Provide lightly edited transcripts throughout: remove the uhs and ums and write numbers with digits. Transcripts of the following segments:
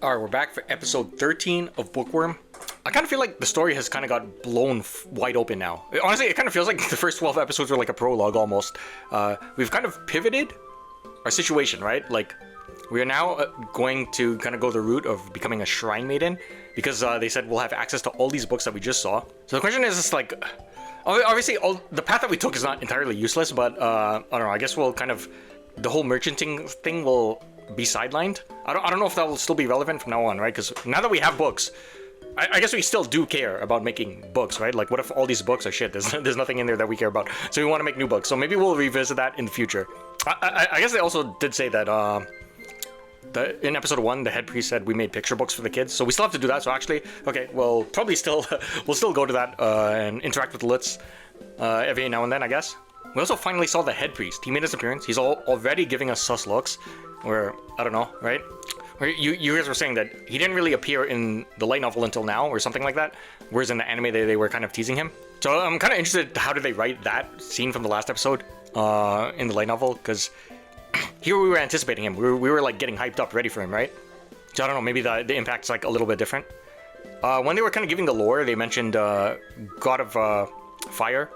Alright, we're back for episode 13 of Bookworm. I kind of feel like the story has kind of got blown wide open now. Honestly, it kind of feels like the first 12 episodes were like a prologue almost. We've kind of pivoted our situation, right? Like, we are now going to kind of go the route of becoming a shrine maiden because they said we'll have access to all these books that we just saw. So the question is, it's like, obviously, the path that we took is not entirely useless, but I don't know, I guess we'll kind of, the whole merchanting thing will be sidelined. I don't know if that will still be relevant from now on, right? Because now that we have books, I guess we still do care about making books, right? Like, what if all these books are shit? There's nothing in there that we care about. So we want to make new books. So maybe we'll revisit that in the future. I guess they also did say that in episode 1, the head priest said we made picture books for the kids. So we still have to do that. So actually, okay, well, probably still, we'll still go to that and interact with the Lutz every now and then, I guess. We also finally saw the head priest. He made his appearance. He's already giving us sus looks. Or, I don't know, right? You guys were saying that he didn't really appear in the light novel until now, or something like that. Whereas in the anime, they were kind of teasing him. So I'm kind of interested, how did they write that scene from the last episode in the light novel? Because here we were anticipating him. We were like getting hyped up, ready for him, right? So I don't know, maybe the impact's like a little bit different. When they were kind of giving the lore, they mentioned God of Fire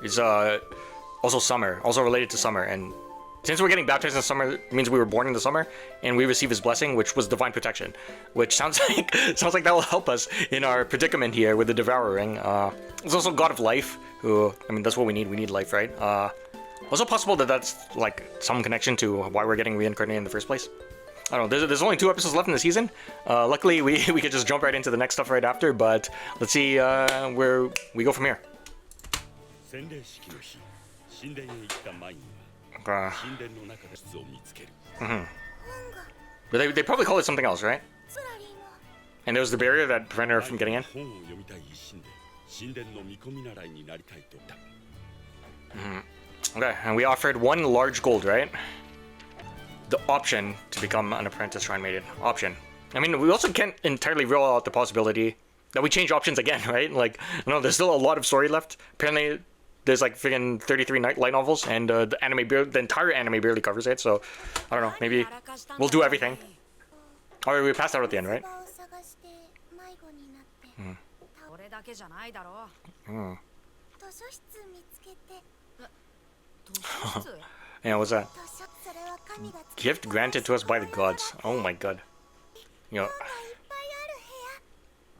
is also summer, also related to summer. And since we're getting baptized in summer, it means we were born in the summer, and we receive his blessing, which was divine protection, which sounds like that will help us in our predicament here with the devouring. There's also God of Life, who, I mean, that's what we need. We need life, right? Also possible that that's like some connection to why we're getting reincarnated in the first place. I don't know. There's only 2 episodes left in the season. Luckily, we could just jump right into the next stuff right after. But let's see where we go from here. But they probably call it something else, right? And there was the barrier that prevented her from getting in. Okay, and we offered 1 large gold, right? The option to become an apprentice shrine maiden. Option. I mean, we also can't entirely rule out the possibility that we change options again, right? Like, no, there's still a lot of story left. Apparently, there's like friggin' 33 light novels, and the entire anime barely covers it, so I don't know, maybe we'll do everything. Alright, we passed out at the end, right? Yeah, what's that? Gift granted to us by the gods. Oh my god. You know,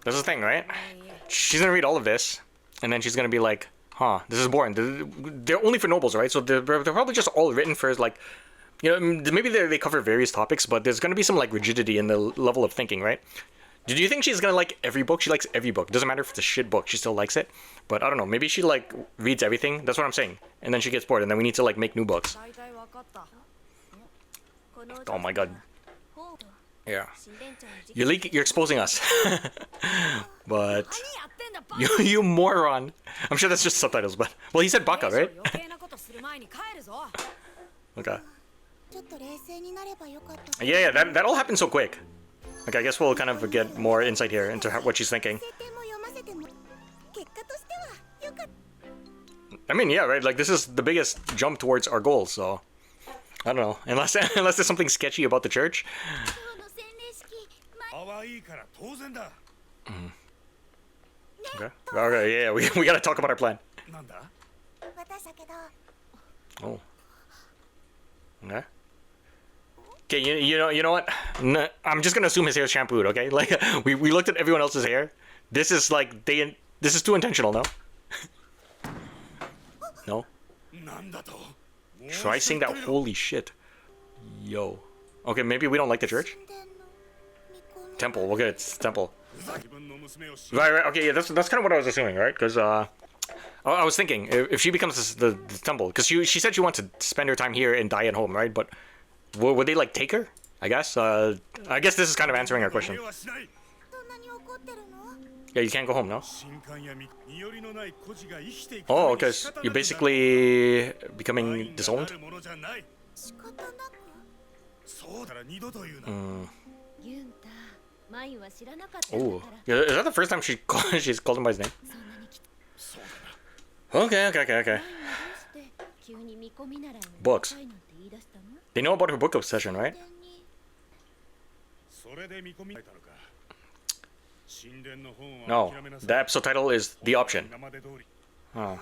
that's the thing, right? She's gonna read all of this, and then she's gonna be like, huh, this is boring. They're only for nobles, right? So they're probably just all written for, like, you know, maybe they cover various topics, but there's going to be some, like, rigidity in the level of thinking, right? Do you think she's going to like every book? She likes every book. Doesn't matter if it's a shit book, she still likes it. But I don't know, maybe she, like, reads everything. That's what I'm saying. And then she gets bored, and then we need to, like, make new books. Oh my god. Yeah. You're exposing us. But you moron. I'm sure that's just subtitles, but well, he said baka, right? Okay. Yeah, that all happened so quick. Okay, I guess we'll kind of get more insight here into what she's thinking. I mean, yeah, right? Like, this is the biggest jump towards our goals, so I don't know. Unless there's something sketchy about the church. Okay, yeah, we gotta talk about our plan. Oh. Okay. Okay, you know what? No, I'm just gonna assume his hair is shampooed, okay? Like, we looked at everyone else's hair. This is like, this is too intentional, no? No? Try saying that, holy shit. Yo. Okay, maybe we don't like the church? Temple, okay, it's temple. Right, okay, yeah, that's kind of what I was assuming, right? Because I was thinking, if she becomes the temple, because she said she wants to spend her time here and die at home, right? But would they, like, take her? I guess this is kind of answering our question. Yeah, you can't go home, no? Oh, okay, so you're basically becoming disowned? Oh, is that the first time she's called him by his name? Okay. Books. They know about her book obsession, right? No, the episode title is The Option. Oh.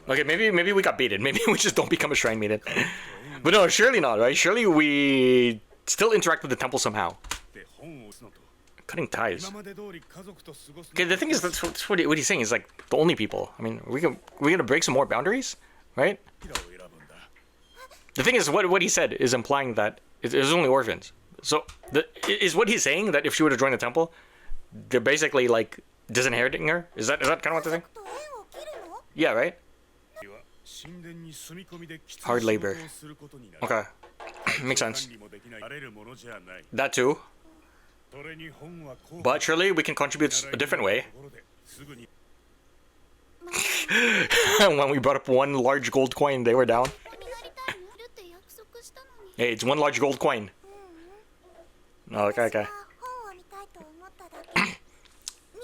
Okay, maybe we got baited. Maybe we just don't become a shrine maiden. But no, surely not, right? Surely we still interact with the temple somehow. Cutting ties. Okay, the thing is, that's what he's saying is like the only people. I mean, we're gonna break some more boundaries, right? The thing is, what he said is implying that it's only orphans. So, is what he's saying that if she were to join the temple, they're basically like disinheriting her? Is that kind of what they're saying? Yeah, right? Hard labor. Okay. Makes sense. That too. But surely we can contribute a different way. When we brought up one large gold coin, they were down. Hey, it's one large gold coin. Oh, okay.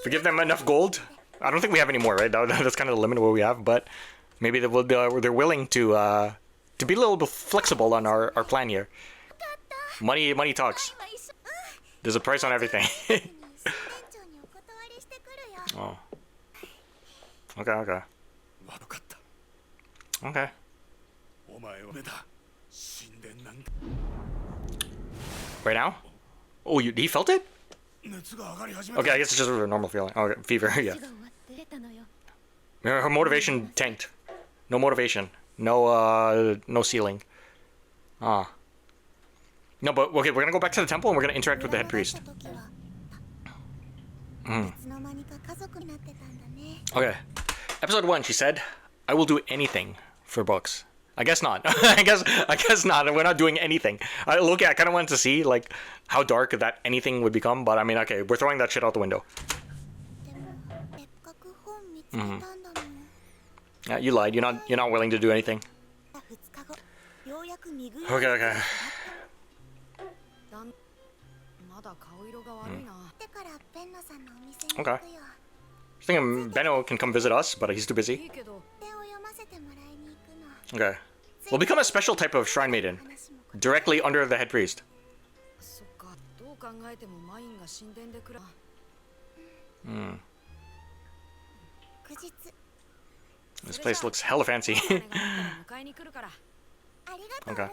Forgive them enough gold. I don't think we have any more, right? That's kind of the limit of what we have, but maybe they're willing to be a little bit flexible on our plan here. Money talks. There's a price on everything. Oh. Okay. Right now? Oh, he felt it? Okay, I guess it's just a normal feeling. Okay, fever, yeah. Her motivation tanked. No motivation. No ceiling. No, but okay, we're gonna go back to the temple and we're gonna interact with the head priest. Okay. Episode 1, she said, I will do anything for books. I guess not. I guess not. We're not doing anything. Look, I kind of wanted to see like how dark that anything would become, but I mean, okay, we're throwing that shit out the window. Yeah, you lied. You're not willing to do anything. Okay. Okay. I think Benno can come visit us, but he's too busy. Okay. We'll become a special type of shrine maiden, directly under the head priest. This place looks hella fancy. Okay.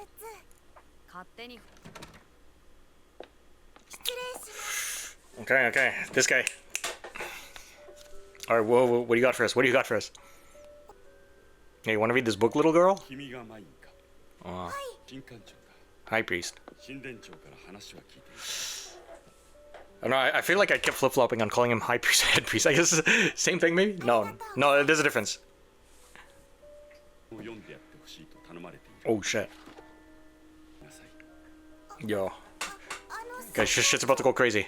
Okay. This guy. Alright, whoa, what do you got for us? Hey, you want to read this book, little girl? High priest. I don't know, I feel like I kept flip-flopping on calling him high priest, head priest. I guess same thing, maybe? No, there's a difference. Oh, shit. Yo. Guys, shit's about to go crazy.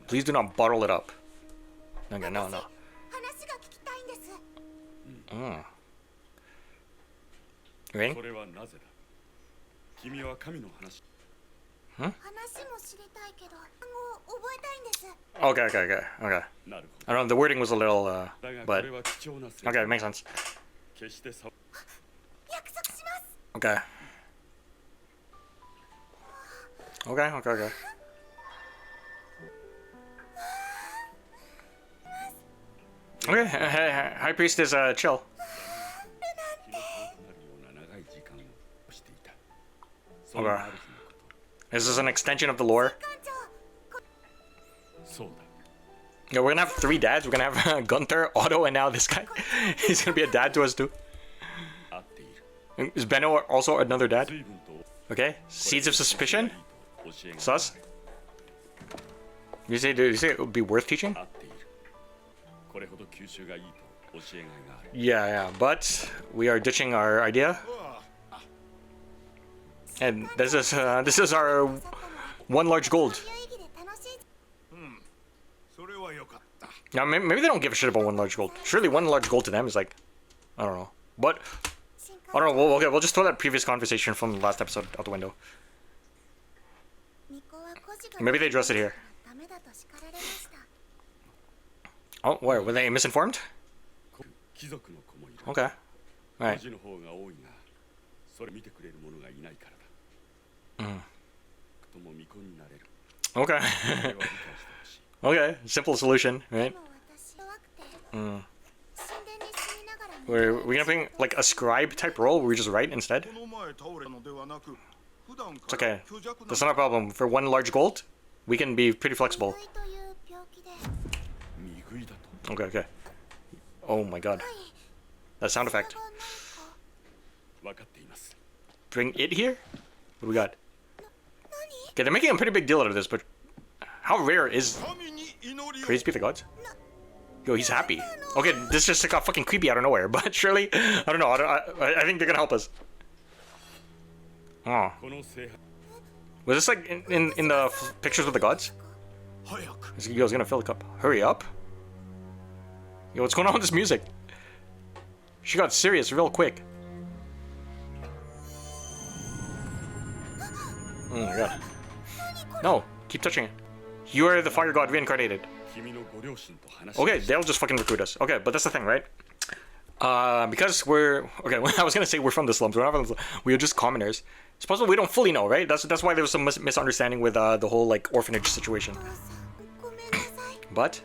Please do not bottle it up. Okay, no. Ready? Okay. I don't know, the wording was a little, but... Okay, it makes sense. Okay. Okay, High Priest is chill. Okay. Is this an extension of the lore? Yeah, we're gonna have 3 dads. We're gonna have Gunther, Otto, and now this guy. He's gonna be a dad to us too. Is Benno also another dad? Okay. Seeds of suspicion? Sus? Did you say it would be worth teaching? Yeah, but we are ditching our idea. And this is our 1 large gold. Now maybe they don't give a shit about 1 large gold. Surely 1 large gold to them is like, I don't know. But I don't know. We'll just throw that previous conversation from the last episode out the window. Maybe they address it here. Oh, where were they misinformed? Okay, all right. Okay. Okay, simple solution, right? We're gonna bring like a scribe type role where we just write instead? It's okay. That's not a problem. For 1 large gold, we can be pretty flexible. Okay, okay. Oh my god. That sound effect. Bring it here? What do we got? Okay, they're making a pretty big deal out of this, but how rare is... Praise be the gods? Yo, he's happy. Okay, this just got fucking creepy out of nowhere, but surely... I don't know, I think they're gonna help us. Oh. Was this like in the pictures with the gods? Yo's gonna fill the cup. Hurry up. Yo, what's going on with this music? She got serious real quick. Oh my god. No, keep touching it. You are the fire god reincarnated. Okay, they'll just fucking recruit us. Okay, but that's the thing, right? Because we're... Okay, I was gonna say we're from the slums. We're not from the slums. We're just commoners. Supposedly we don't fully know, right? That's why there was some misunderstanding with the whole, like, orphanage situation. But...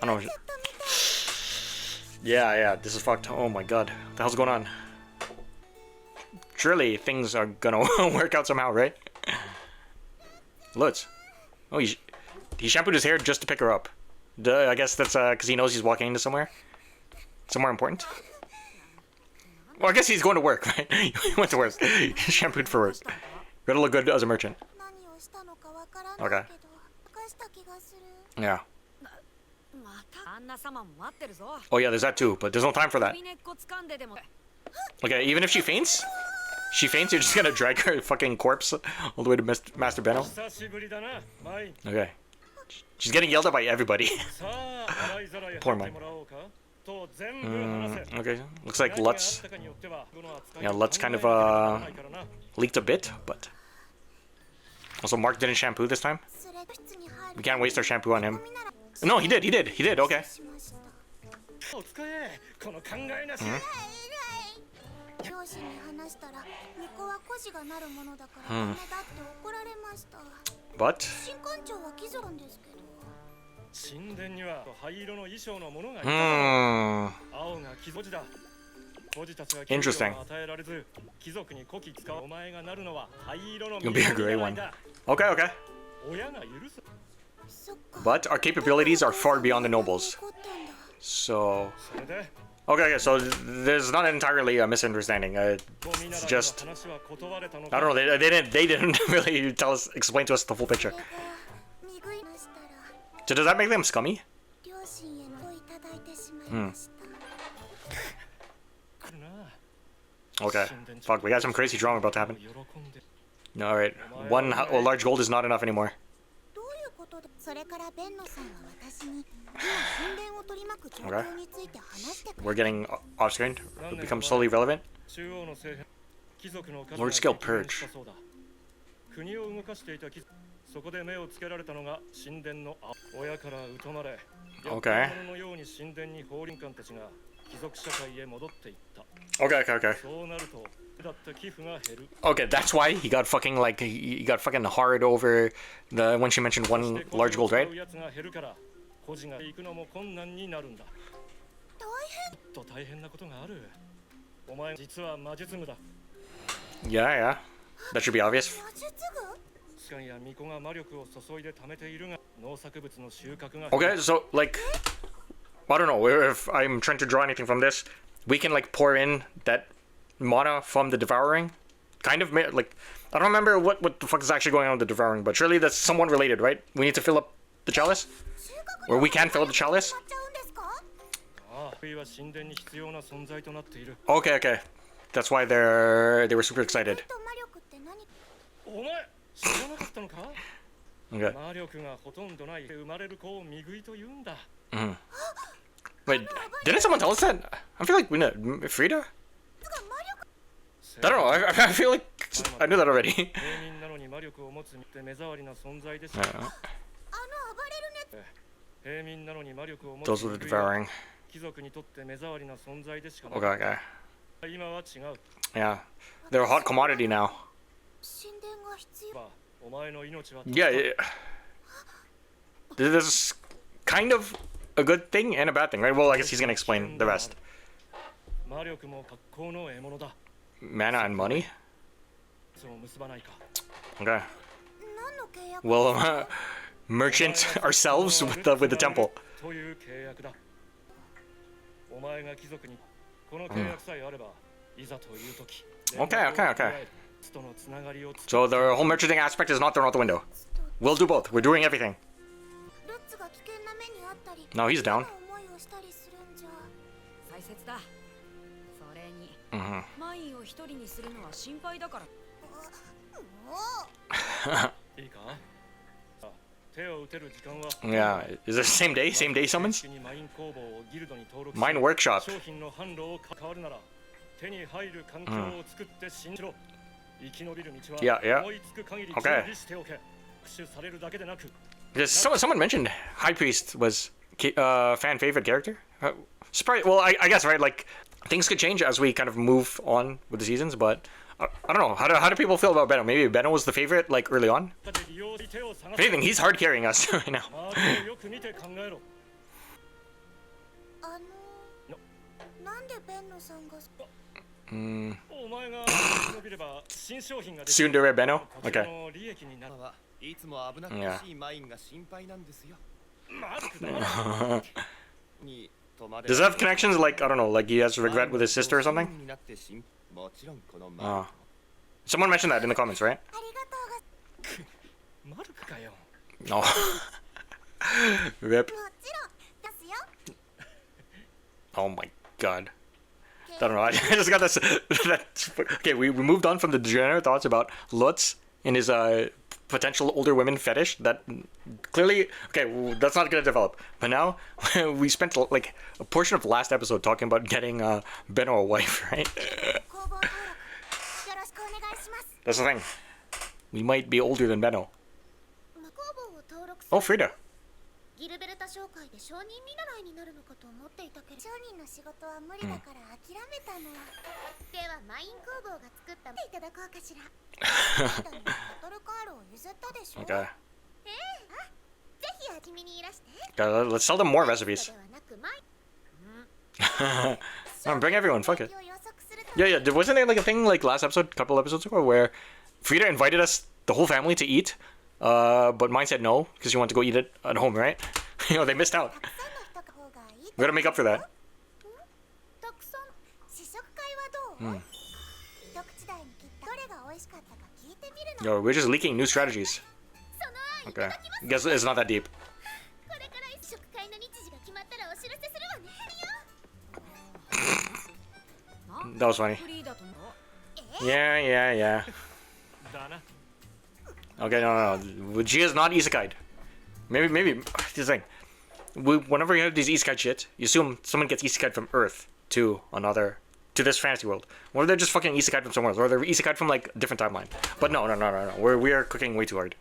I don't know. Yeah, this is fucked. Oh my god. What the hell's going on? Surely things are gonna work out somehow, right? Lutz. Oh, he shampooed his hair just to pick her up. Duh, I guess that's because he knows he's walking into somewhere important. Well, I guess he's going to work, right? He went to work. He shampooed for work. Gotta look good as a merchant. Okay. Yeah. Oh yeah, there's that too, but there's no time for that. Okay, even if she faints, you're just gonna drag her fucking corpse all the way to Master Benno. Okay. She's getting yelled at by everybody. Poor mine. Okay, looks like Lutz. Yeah, Lutz kind of leaked a bit, but also Mark didn't shampoo this time. We can't waste our shampoo on him. No, he did. Okay. But interesting. You'll be a great one. Okay. But our capabilities are far beyond the nobles. So... Okay, so there's not entirely a misunderstanding. It's just... I don't know, they didn't really explain to us the full picture. So does that make them scummy? Okay. Fuck, we got some crazy drama about to happen. Alright. One large gold is not enough anymore. Okay. We're getting off screen. It becomes slowly relevant. Large scale purge. Okay. Okay, that's why he got fucking like he got fucking hard over the when she mentioned 1 large gold, right? Yeah. That should be obvious. Okay, so like I don't know if I'm trying to draw anything from this. We can like pour in that mana from the devouring. Kind of like I don't remember what the fuck is actually going on with the devouring, but surely that's somewhat related, right? We need to fill up the chalice? Or we can fill up the chalice? Okay. That's why they were super excited. Okay. Wait, didn't someone tell us that? I feel like we know. Frida? I don't know, I feel like I knew that already. Those were the devouring. Okay. Yeah, they're a hot commodity now. Yeah, yeah. This is kind of a good thing and a bad thing, right? Well, I guess he's gonna explain the rest. Mana and money? Okay. Well, merchant ourselves with the temple. Okay. So the whole merchanting aspect is not thrown out the window. We'll do both. We're doing everything. No, he's down. Yeah, is it same day summons? Mine workshop. Yeah. Okay. Someone mentioned High Priest was fan favorite character. Surprise! Well, I guess right. Like things could change as we kind of move on with the seasons, but I don't know. How do people feel about Benno? Maybe Benno was the favorite like early on. If anything, he's hard carrying us right now. Tsundere Benno? Okay. Yeah. Does that have connections like, I don't know, like he has regret with his sister or something? Someone mentioned that in the comments, right? No. Rip. Oh my god. I don't know, I just got this. Okay, we moved on from the degenerate thoughts about Lutz and his potential older women fetish that clearly, okay, well, that's not going to develop. But now we spent like a portion of the last episode talking about getting Benno a wife, right? That's the thing. We might be older than Benno. Oh, Frida. Okay. Let's sell them more recipes. Bring everyone, fuck it. Yeah, wasn't there like a thing like last episode, couple episodes ago, where Frida invited us, the whole family, to eat, but mine said no, because she wanted to go eat it at home, right? You know, they missed out. We gotta make up for that. Yo, we're just leaking new strategies. Okay, I guess it's not that deep. That was funny. Yeah. Okay, no. She is not isekai'd. Maybe this thing. Whenever you have these isekai shit, you assume someone gets isekai'd from Earth to this fantasy world. Or they're just fucking isekai'd from somewhere else, or they're isekai'd from like a different timeline. But no. We are cooking way too hard.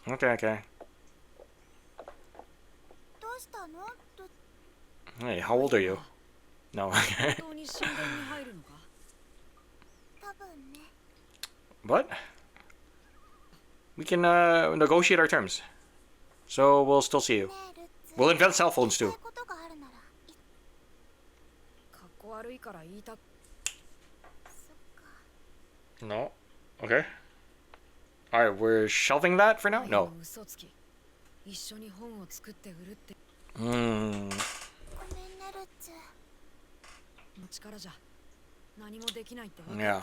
Okay. Hey, how old are you? No. What? We can negotiate our terms. So we'll still see you. We'll invent cell phones too. No. Okay. Alright, we're shelving that for now? No. Yeah.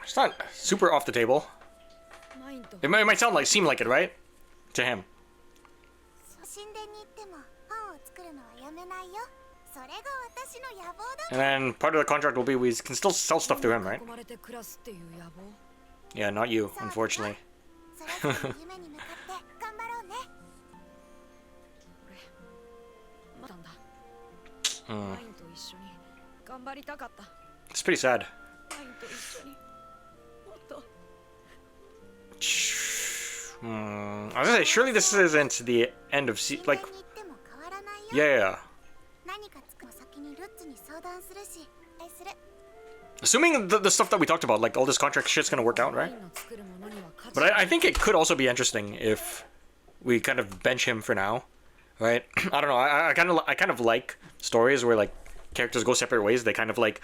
It's not super off the table. It might seem like it, right? To him. And then part of the contract will be we can still sell stuff to him, right? Yeah, not you, unfortunately. It's pretty sad. I was gonna say, surely this isn't the end of like Yeah. Assuming the stuff that we talked about, like all this contract shit's gonna work out, right? But I think it could also be interesting if we kind of bench him for now, right? I don't know. I kind of like stories where like characters go separate ways. They kind of like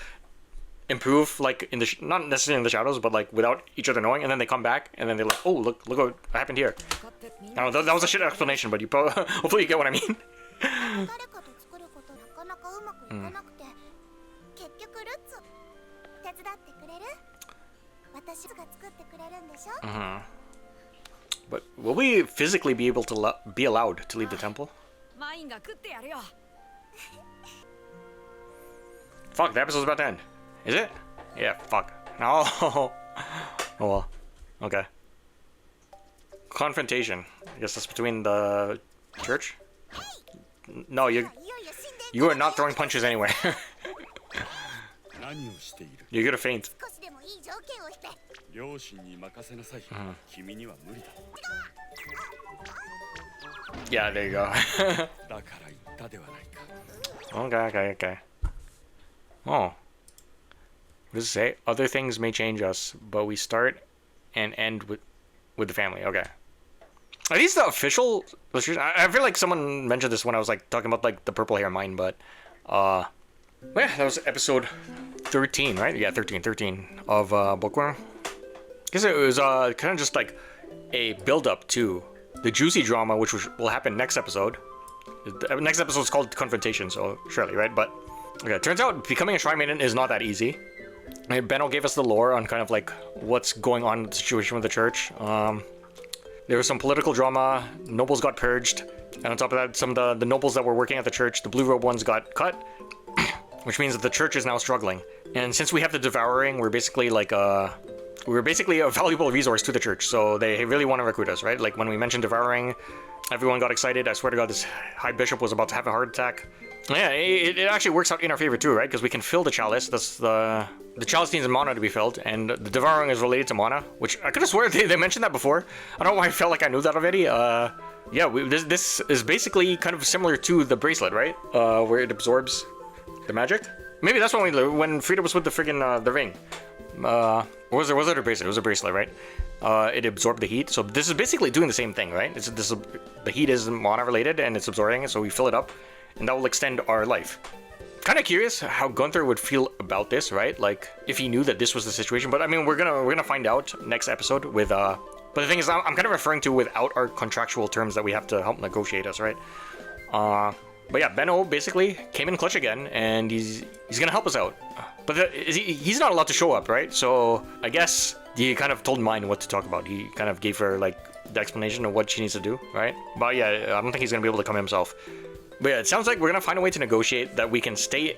improve, like in the not necessarily in the shadows, but like without each other knowing, and then they come back and then they're like, oh look what happened here. I don't know, that was a shit explanation, but you hopefully you get what I mean. But will we physically be able to be allowed to leave the temple? Fuck, the episode's about to end. Is it? Yeah, fuck. No. Oh well. Okay. Confrontation. I guess that's between the church? No, you are not throwing punches anywhere. You're gonna faint. Yeah, there you go. Okay. Oh. What does it say? Other things may change us, but we start and end with the family. Okay. Are these the official illustrations? I feel like someone mentioned this when I was like talking about like the purple hair mine, but yeah, that was episode 13, right? Yeah, 13 of Bookworm. I guess it was kind of just like a build-up to the juicy drama, which will happen next episode. The next episode is called Confrontation, so surely, right? But okay, turns out becoming a Shrine Maiden is not that easy. Benno gave us the lore on kind of like what's going on in the situation with the church. There was some political drama, nobles got purged, and on top of that, some of the nobles that were working at the church, the blue robe ones got cut, which means that the church is now struggling. And since we have the Devouring, we're basically like we're basically a valuable resource to the church, so they really want to recruit us, right? Like when we mentioned Devouring, everyone got excited. I swear to God, this High Bishop was about to have a heart attack. Yeah, it actually works out in our favor too, right? Because we can fill the chalice. That's the chalice needs mana to be filled, and the Devouring is related to mana, which I could have sworn they mentioned that before. I don't know why I felt like I knew that already. Yeah, this is basically kind of similar to the bracelet, right? Where it absorbs the magic. Maybe that's when Frida was with the friggin' the ring. Was it a bracelet? It was a bracelet, right? It absorbed the heat. So this is basically doing the same thing, right? The heat is mana related, and it's absorbing it, so we fill it up, and that will extend our life. Kind of curious how Gunther would feel about this, right? Like if he knew that this was the situation. But I mean, we're gonna find out next episode with. But the thing is, I'm kind of referring to without our contractual terms that we have to help negotiate us, right? But yeah, Benno basically came in clutch again, and he's gonna help us out. But he's not allowed to show up, right? So I guess he kind of told Mine what to talk about. He kind of gave her like the explanation of what she needs to do, right? But yeah, I don't think he's gonna be able to come himself. But yeah, it sounds like we're gonna find a way to negotiate that we can stay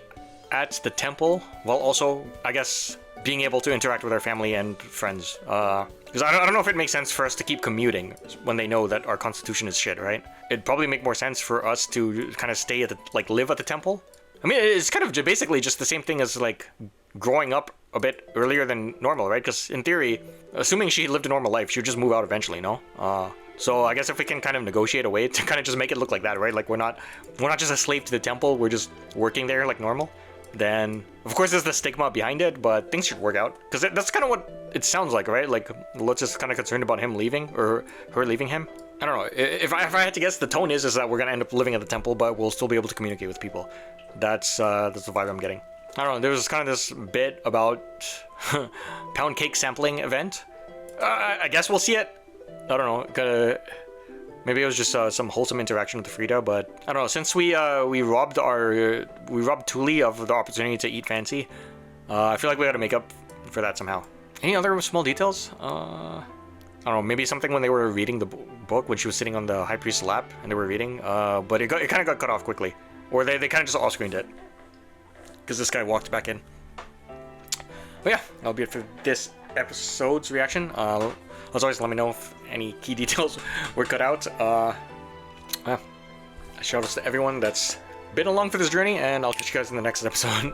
at the temple while also, I guess, being able to interact with our family and friends. Because I don't know if it makes sense for us to keep commuting when they know that our constitution is shit, right? It'd probably make more sense for us to kind of stay at the, like, live at the temple. I mean, it's kind of basically just the same thing as, like, growing up a bit earlier than normal, right? Because in theory, assuming she lived a normal life, she would just move out eventually, no? So I guess if we can kind of negotiate a way to kind of just make it look like that, right? Like we're not just a slave to the temple, we're just working there like normal. Then, of course, there's the stigma behind it, but things should work out. Because that's kind of what it sounds like, right? Like, Lutz is kind of concerned about him leaving, or her leaving him. I don't know. If I had to guess, the tone is that we're going to end up living at the temple, but we'll still be able to communicate with people. That's the vibe I'm getting. I don't know. There was kind of this bit about pound cake sampling event. I guess we'll see it. I don't know. Maybe it was just some wholesome interaction with Frida, but I don't know. Since we robbed Thule of the opportunity to eat fancy, I feel like we got to make up for that somehow. Any other small details? I don't know. Maybe something when they were reading the book when she was sitting on the high priest's lap and they were reading. But it kind of got cut off quickly, or they kind of just off screened it because this guy walked back in. But yeah, that'll be it for this episode's reaction. As always, let me know if any key details were cut out. Shout outs to everyone that's been along for this journey, and I'll catch you guys in the next episode.